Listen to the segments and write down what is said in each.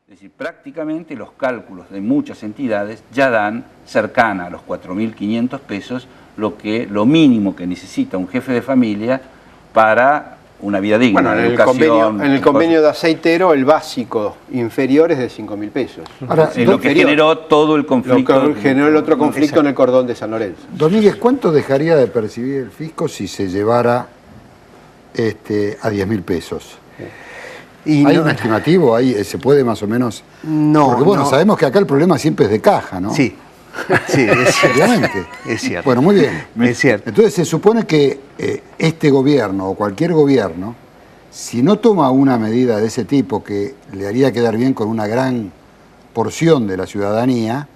Es decir, prácticamente los cálculos de muchas entidades ya dan cercana a los 4.500 pesos lo mínimo que necesita un jefe de familia para una vida digna. Bueno, en el convenio de aceitero el básico inferior es de 5.000 pesos. Ahora, lo que generó todo el conflicto. Lo que generó el otro conflicto en el cordón de San Lorenzo. Domínguez, ¿cuánto dejaría de percibir el fisco si se llevara a 10.000 pesos? Y ¿Hay un estimativo? ¿Se puede más o menos? No. Porque bueno, sabemos que acá el problema siempre es de caja, ¿no? Sí. Sí, es cierto. Obviamente. Es cierto. Bueno, muy bien. Es cierto. Entonces se supone que este gobierno o cualquier gobierno, si no toma una medida de ese tipo que le haría quedar bien con una gran porción de la ciudadanía,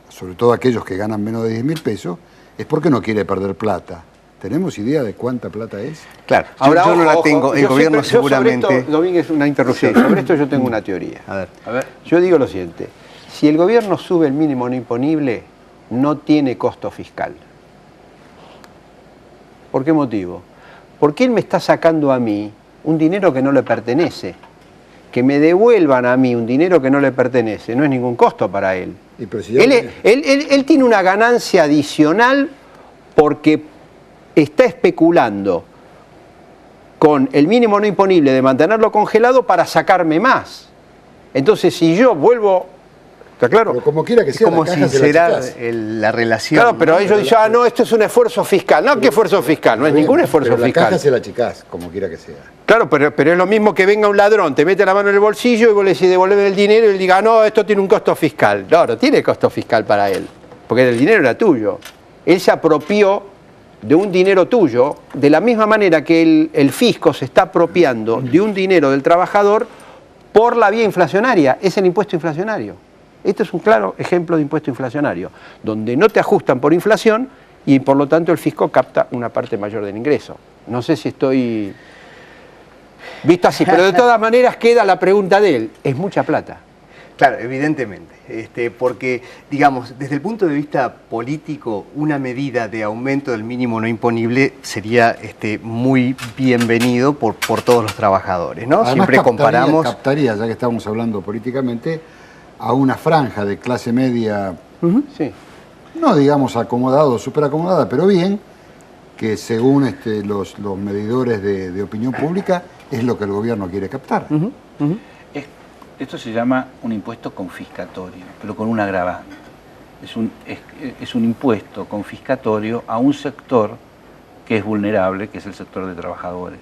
sobre todo aquellos que ganan menos de 10.000 pesos, es porque no quiere perder plata. ¿Tenemos idea de cuánta plata es? Claro, ahora yo no la tengo, el gobierno seguramente... Sobre esto, Domínguez, una interrupción. Sí. Sobre esto yo tengo una teoría. A ver. Yo digo lo siguiente. Si el gobierno sube el mínimo no imponible, no tiene costo fiscal. ¿Por qué motivo? Porque él me está sacando a mí un dinero que no le pertenece. Que me devuelvan a mí un dinero que no le pertenece no es ningún costo para él. Él tiene una ganancia adicional porque está especulando con el mínimo no imponible de mantenerlo congelado para sacarme más. Entonces, si yo vuelvo... ¿Está claro? Pero como quiera que sea, como sincerar la relación. Claro, pero ellos dicen, no, esto es un esfuerzo fiscal. No, ¿qué esfuerzo fiscal? No es ningún esfuerzo fiscal. La caja se la achicás, como quiera que sea. Claro, pero es lo mismo que venga un ladrón, te mete la mano en el bolsillo y vos le decís devolver el dinero y él diga, no, esto tiene un costo fiscal. No tiene costo fiscal para él, porque el dinero era tuyo. Él se apropió de un dinero tuyo, de la misma manera que el fisco se está apropiando de un dinero del trabajador por la vía inflacionaria. Es el impuesto inflacionario. Este es un claro ejemplo de impuesto inflacionario, donde no te ajustan por inflación y por lo tanto el fisco capta una parte mayor del ingreso. No sé si estoy visto así, pero de todas maneras queda la pregunta de él. Es mucha plata. Claro, evidentemente, porque, digamos, desde el punto de vista político, una medida de aumento del mínimo no imponible sería muy bienvenido por todos los trabajadores, ¿no? Además, siempre captaría, ya que estamos hablando políticamente, a una franja de clase media, sí, no digamos acomodada, súper acomodada, pero bien, que según los medidores de opinión pública es lo que el gobierno quiere captar. Esto se llama un impuesto confiscatorio, pero con un agravante. Es un impuesto confiscatorio a un sector que es vulnerable, que es el sector de trabajadores.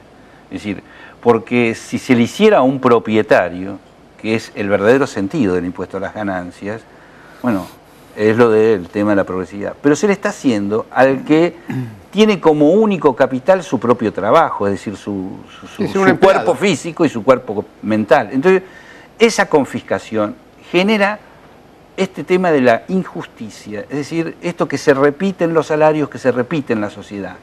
Es decir, porque si se le hiciera a un propietario, que es el verdadero sentido del impuesto a las ganancias, bueno, es lo del tema de la progresividad, pero se le está haciendo al que tiene como único capital su propio trabajo, es decir, su cuerpo físico y su cuerpo mental. Entonces, esa confiscación genera este tema de la injusticia, es decir, esto que se repite en los salarios, que se repite en la sociedad,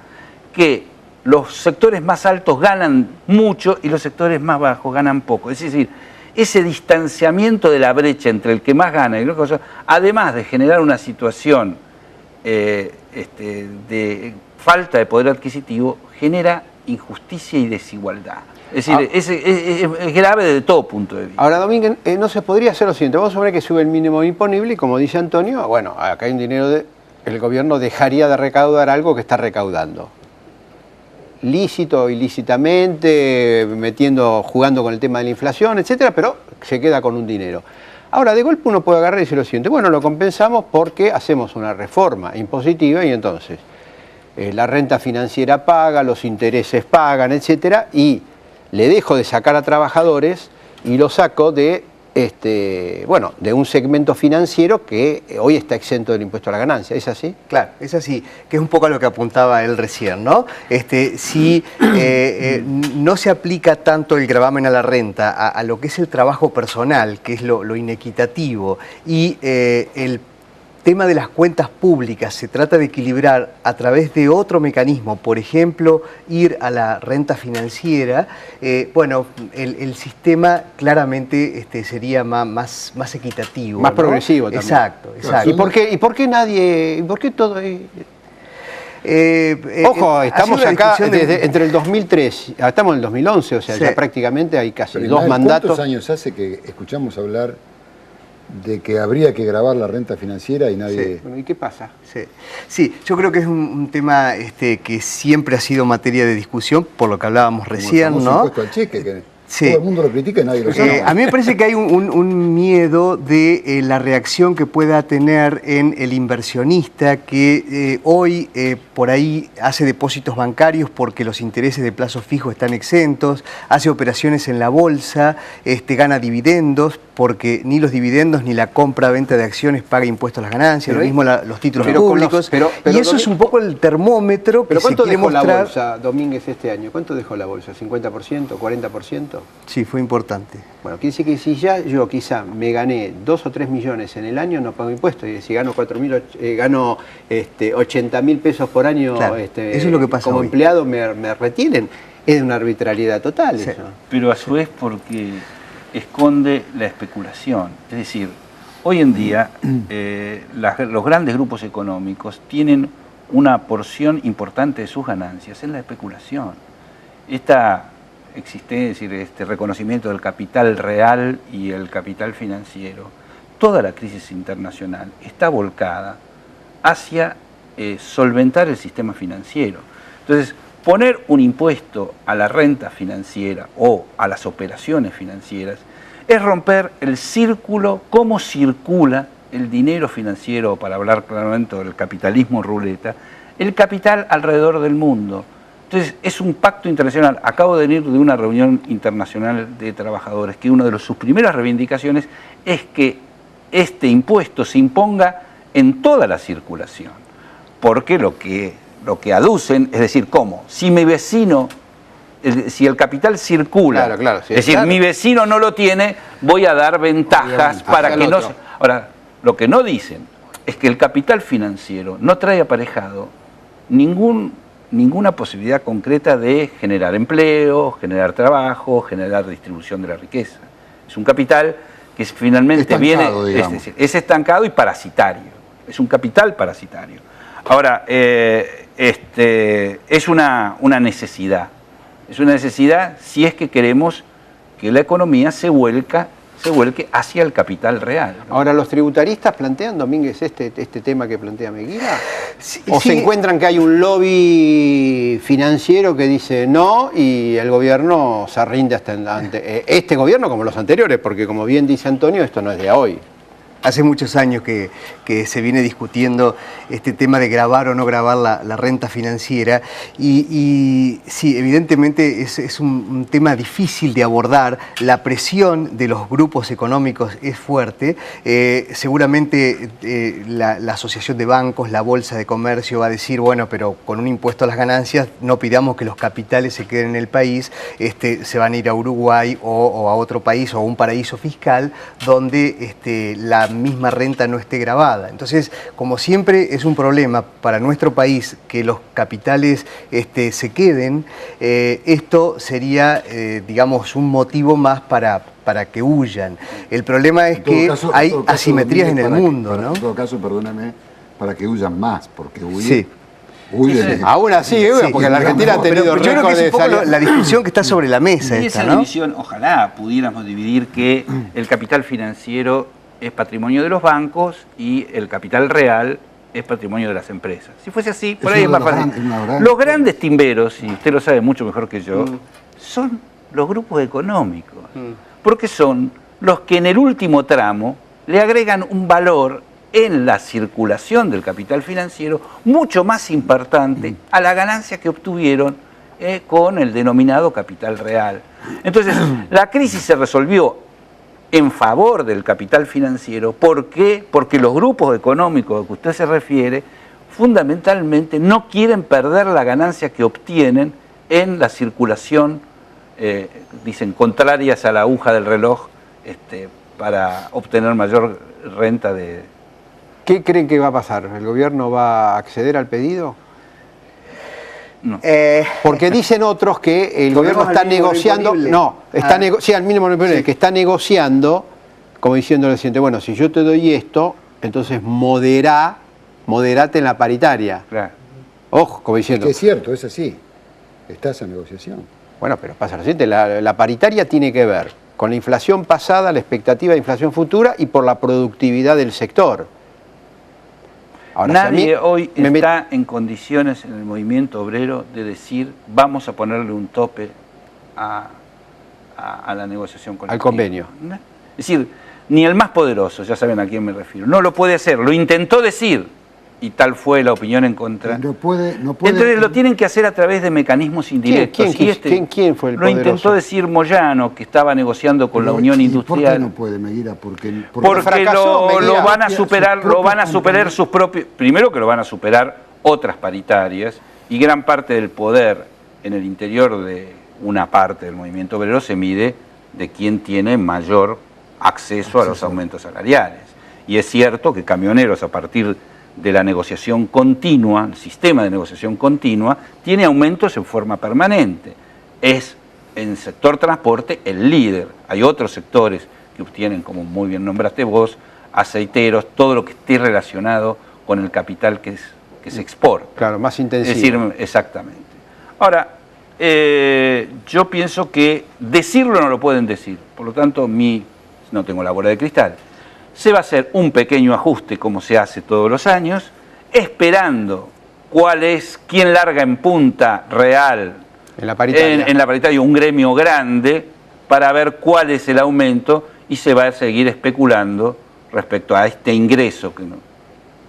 que los sectores más altos ganan mucho y los sectores más bajos ganan poco. Es decir, ese distanciamiento de la brecha entre el que más gana y los que además de generar una situación de falta de poder adquisitivo, genera injusticia y desigualdad. Es decir, es grave desde todo punto de vista. Ahora, Domínguez, no se podría hacer lo siguiente. Vamos a ver que sube el mínimo imponible y, como dice Antonio, bueno, acá hay un dinero el gobierno dejaría de recaudar algo que está recaudando. Lícito, ilícitamente, jugando con el tema de la inflación, etcétera, pero se queda con un dinero. Ahora, de golpe uno puede agarrar y decir lo siguiente, bueno, lo compensamos porque hacemos una reforma impositiva y entonces la renta financiera paga, los intereses pagan, etcétera, y le dejo de sacar a trabajadores y lo saco de un segmento financiero que hoy está exento del impuesto a la ganancia. ¿Es así? Claro, es así, que es un poco a lo que apuntaba él recién, ¿no? Si no se aplica tanto el gravamen a la renta, a lo que es el trabajo personal, que es lo inequitativo, y el tema de las cuentas públicas se trata de equilibrar a través de otro mecanismo, por ejemplo, ir a la renta financiera, el sistema claramente sería más equitativo. Más progresivo también. Exacto. ¿Y por qué todo? Ojo, estamos acá de... entre el 2003, estamos en el 2011, o sea, sí. Ya prácticamente hay casi Pero, 2 mandatos. ¿cuántos años hace que escuchamos hablar de que habría que grabar la renta financiera y nadie... Sí. Bueno, ¿y qué pasa? Sí, yo creo que es un tema que siempre ha sido materia de discusión, por lo que hablábamos recién, como el ¿no? famoso impuesto al cheque, que Sí. todo el mundo lo critica y nadie lo sabe. A mí me parece que hay un miedo de la reacción que pueda tener en el inversionista que hoy por ahí hace depósitos bancarios porque los intereses de plazo fijo están exentos, hace operaciones en la bolsa, gana dividendos porque ni los dividendos ni la compra-venta de acciones paga impuestos a las ganancias, lo mismo los títulos públicos. pero y eso es un poco el termómetro que ¿Pero cuánto se quiere dejó mostrar. la bolsa, Domínguez, este año? ¿Cuánto dejó la bolsa? ¿50%? ¿40%? Sí, fue importante. Bueno, quiere decir que si ya yo quizá me gané 2 o 3 millones en el año, no pago impuestos. Y si gano 80.000 pesos por año, Claro, eso es lo que pasa como hoy. empleado me retienen. Es una arbitrariedad total Sí. eso. Pero a su vez porque esconde la especulación. Es decir, hoy en día los grandes grupos económicos tienen una porción importante de sus ganancias en la especulación. Esta existencia, este reconocimiento del capital real y el capital financiero, toda la crisis internacional está volcada hacia solventar el sistema financiero. Entonces, poner un impuesto a la renta financiera o a las operaciones financieras es romper el círculo, cómo circula el dinero financiero, para hablar claramente del capitalismo ruleta, el capital alrededor del mundo. Entonces, es un pacto internacional. Acabo de venir de una reunión internacional de trabajadores que una de sus primeras reivindicaciones es que este impuesto se imponga en toda la circulación. Porque lo que aducen, es decir, ¿cómo? Si mi vecino, si el capital circula, Claro, sí, es decir, claro. mi vecino no lo tiene, voy a dar ventajas para que no se... Ahora, lo que no dicen es que el capital financiero no trae aparejado ninguna posibilidad concreta de generar empleo, generar trabajo, generar distribución de la riqueza. Es un capital que finalmente Estancado, viene, es estancado y parasitario. Es un capital parasitario. Ahora, es una necesidad. Es una necesidad si es que queremos que la economía se vuelque hacia el capital real, ¿no? Ahora, ¿los tributaristas plantean, Domínguez, este tema que plantea Meguía? Sí, ¿O se encuentran que hay un lobby financiero que dice no y el gobierno se rinde ante este gobierno como los anteriores? Porque, como bien dice Antonio, esto no es de hoy. Hace muchos años que se viene discutiendo este tema de grabar o no grabar la renta financiera y sí, evidentemente es un tema difícil de abordar. La presión de los grupos económicos es fuerte. Seguramente la Asociación de Bancos, la Bolsa de Comercio va a decir, bueno, pero con un impuesto a las ganancias no pidamos que los capitales se queden en el país, se van a ir a Uruguay o a otro país o a un paraíso fiscal donde la misma renta no esté grabada. Entonces, como siempre es un problema para nuestro país que los capitales se queden, esto sería, digamos, un motivo más para que huyan. El problema es que hay asimetrías en el mundo, ¿no? En todo caso, perdóname, para que huyan más, porque huyen... Sí. Aún así, porque la Argentina ha tenido pero yo creo que récord es de un poco salir... la discusión que está sobre la mesa Y esta, esa ¿no? división, ojalá pudiéramos dividir que el capital financiero es patrimonio de los bancos y el capital real es patrimonio de las empresas. Si fuese así, por ahí es más fácil. Los grandes timberos, y usted lo sabe mucho mejor que yo, son los grupos económicos, porque son los que en el último tramo le agregan un valor en la circulación del capital financiero mucho más importante a la ganancia que obtuvieron con el denominado capital real. Entonces, la crisis se resolvió en favor del capital financiero. ¿Por qué? Porque los grupos económicos a que usted se refiere fundamentalmente no quieren perder la ganancia que obtienen en la circulación, dicen, contrarias a la aguja del reloj, para obtener mayor renta de... ¿Qué creen que va a pasar? ¿El gobierno va a acceder al pedido? No. Porque dicen otros que el gobierno está negociando, sí, al mínimo no imponible, que está negociando, como diciéndole al siguiente, bueno, si yo te doy esto, entonces moderate en la paritaria. Claro. Ojo, como diciendo... Que es cierto, es así. Está esa negociación. Bueno, pero pasa lo siguiente, la paritaria tiene que ver con la inflación pasada, la expectativa de inflación futura y por la productividad del sector. Ahora, nadie hoy está en condiciones en el movimiento obrero de decir vamos a ponerle un tope a la negociación colectiva. Al convenio. Es decir, ni el más poderoso, ya saben a quién me refiero, no lo puede hacer, lo intentó decir y tal fue la opinión en contra. No puede, Entonces lo tienen que hacer a través de mecanismos indirectos. ¿Quién fue el lo poderoso? Intentó decir Moyano, que estaba negociando con la Unión Industrial. ¿Por qué no puede, Meguira? Porque fracasó, lo van a superar sus propios... Primero que lo van a superar otras paritarias y gran parte del poder en el interior de una parte del movimiento obrero se mide de quién tiene mayor acceso a los aumentos salariales. Y es cierto que camioneros, a partir de la negociación continua, el sistema de negociación continua, tiene aumentos en forma permanente. Es en el sector transporte el líder. Hay otros sectores que tienen, como muy bien nombraste vos, aceiteros, todo lo que esté relacionado con el capital que se exporta. Claro, más intensivo. Es decir, exactamente. Ahora, yo pienso que decirlo no lo pueden decir. Por lo tanto, no tengo la bola de cristal. Se va a hacer un pequeño ajuste, como se hace todos los años, esperando quién larga en punta real en la paritaria. En la paritaria, un gremio grande, para ver cuál es el aumento y se va a seguir especulando respecto a este ingreso que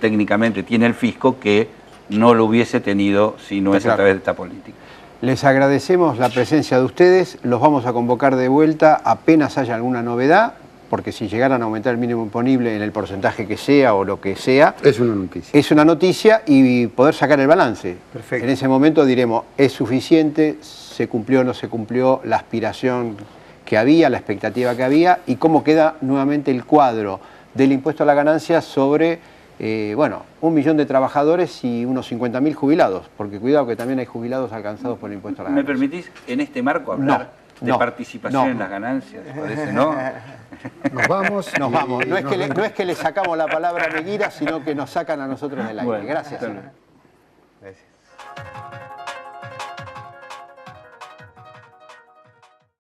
técnicamente tiene el fisco, que no lo hubiese tenido si no es a través de esta política. Les agradecemos la presencia de ustedes, los vamos a convocar de vuelta apenas haya alguna novedad, porque si llegaran a aumentar el mínimo imponible en el porcentaje que sea o lo que sea... Es una noticia. Es una noticia y poder sacar el balance. Perfecto. En ese momento diremos, ¿es suficiente? ¿Se cumplió o no se cumplió la aspiración que había, la expectativa que había? ¿Y cómo queda nuevamente el cuadro del impuesto a la ganancia sobre, 1 millón de trabajadores y unos 50.000 jubilados? Porque cuidado que también hay jubilados alcanzados por el impuesto a la ganancia. ¿Me permitís en este marco hablar de participación en las ganancias? ¿Parece, no? Nos vamos. No es que le sacamos la palabra a Meguira, sino que nos sacan a nosotros del aire. Bueno, Gracias. Gracias.